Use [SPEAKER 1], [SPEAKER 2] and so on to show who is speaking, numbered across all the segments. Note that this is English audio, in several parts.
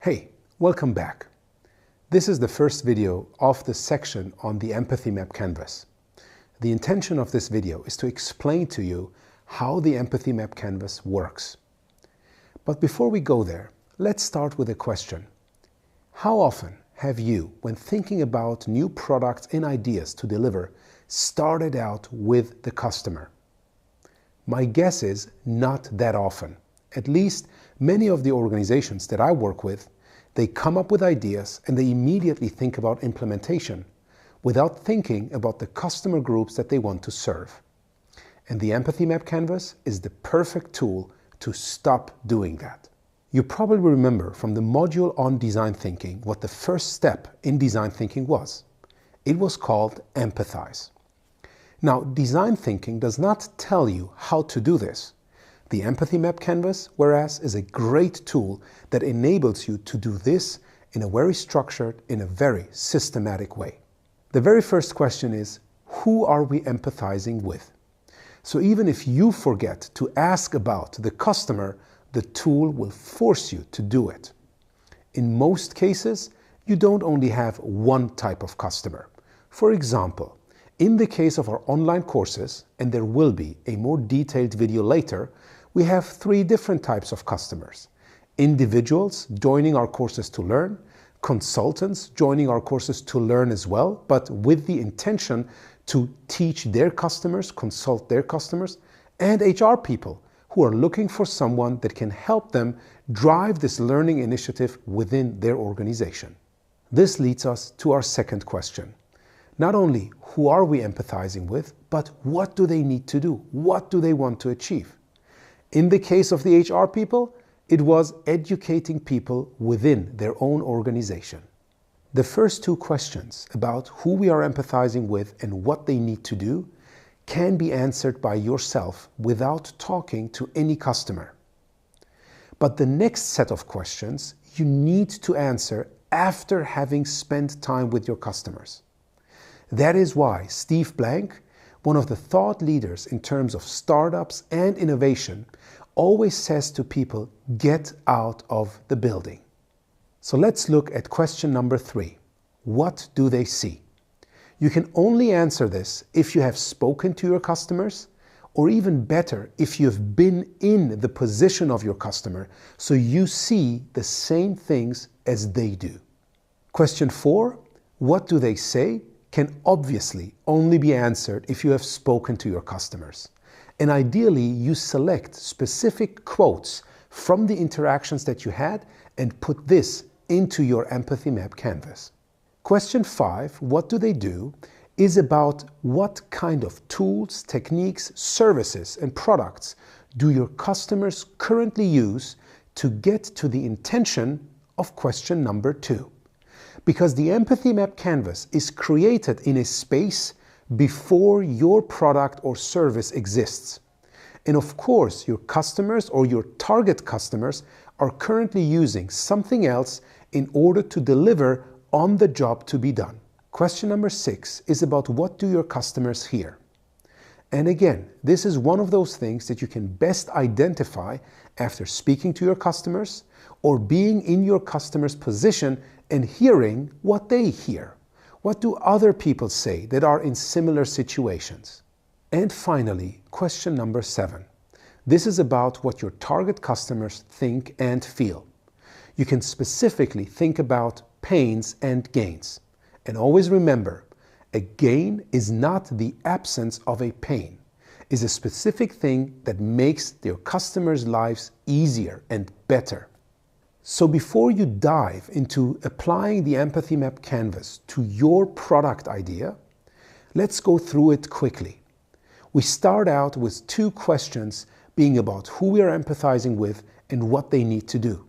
[SPEAKER 1] Hey, welcome back. This is the first video of the section on the Empathy Map Canvas. The intention of this video is to explain to you how the Empathy Map Canvas works. But before we go there, let's start with a question. How often have you, when thinking about new products and ideas to deliver, started out with the customer? My guess is not that often. At least many of the organizations that I work with, they come up with ideas and they immediately think about implementation without thinking about the customer groups that they want to serve. And the Empathy Map Canvas is the perfect tool to stop doing that. You probably remember from the module on design thinking what the first step in design thinking was. It was called empathize. Now, design thinking does not tell you how to do this. The Empathy Map Canvas, whereas, is a great tool that enables you to do this in a very structured, in a very systematic way. The very first question is, who are we empathizing with? So even if you forget to ask about the customer, the tool will force you to do it. In most cases, you don't only have one type of customer. For example, in the case of our online courses, and there will be a more detailed video later, we have three different types of customers. Individuals joining our courses to learn, consultants joining our courses to learn as well, but with the intention to teach their customers, consult their customers, and HR people who are looking for someone that can help them drive this learning initiative within their organization. This leads us to our second question. Not only who are we empathizing with, but what do they need to do? What do they want to achieve? In the case of the HR people, it was educating people within their own organization. The first two questions about who we are empathizing with and what they need to do can be answered by yourself without talking to any customer. But the next set of questions you need to answer after having spent time with your customers. That is why Steve Blank, one of the thought leaders in terms of startups and innovation, always says to people, get out of the building. So let's look at question number 3. What do they see? You can only answer this if you have spoken to your customers, or even better, if you have been in the position of your customer, so you see the same things as they do. Question 4, what do they say? Can obviously only be answered if you have spoken to your customers. And ideally, you select specific quotes from the interactions that you had and put this into your Empathy Map Canvas. Question 5, what do they do, is about what kind of tools, techniques, services, and products do your customers currently use to get to the intention of question number 2. Because the Empathy Map Canvas is created in a space before your product or service exists. And of course, your customers or your target customers are currently using something else in order to deliver on the job to be done. Question number 6 is about what do your customers hear? And again, this is one of those things that you can best identify after speaking to your customers or being in your customer's position and hearing what they hear. What do other people say that are in similar situations? And finally, question number 7. This is about what your target customers think and feel. You can specifically think about pains and gains. And always remember, a gain is not the absence of a pain. It's a specific thing that makes your customers' lives easier and better. So before you dive into applying the Empathy Map Canvas to your product idea, let's go through it quickly. We start out with 2 questions being about who we are empathizing with and what they need to do.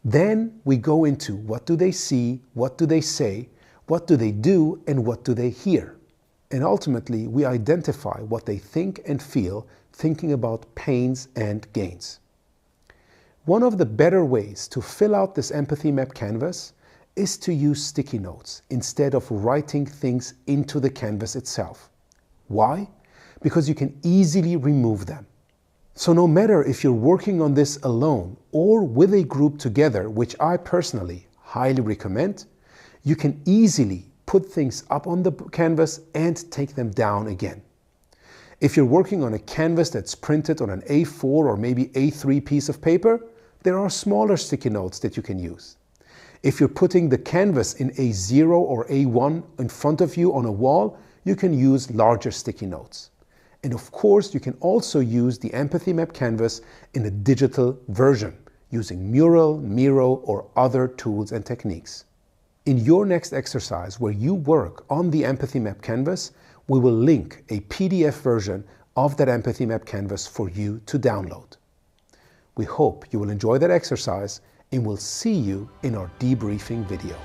[SPEAKER 1] Then we go into what do they see, what do they say, what do they do, and what do they hear. And ultimately, we identify what they think and feel, thinking about pains and gains. One of the better ways to fill out this Empathy Map Canvas is to use sticky notes instead of writing things into the canvas itself. Why? Because you can easily remove them. So no matter if you're working on this alone or with a group together, which I personally highly recommend, you can easily put things up on the canvas and take them down again. If you're working on a canvas that's printed on an A4 or maybe A3 piece of paper, there are smaller sticky notes that you can use. If you're putting the canvas in A0 or A1 in front of you on a wall, you can use larger sticky notes. And of course, you can also use the Empathy Map canvas in a digital version using Mural, Miro, or other tools and techniques. In your next exercise where you work on the Empathy Map canvas, we will link a PDF version of that Empathy Map canvas for you to download. We hope you will enjoy that exercise and we'll see you in our debriefing video.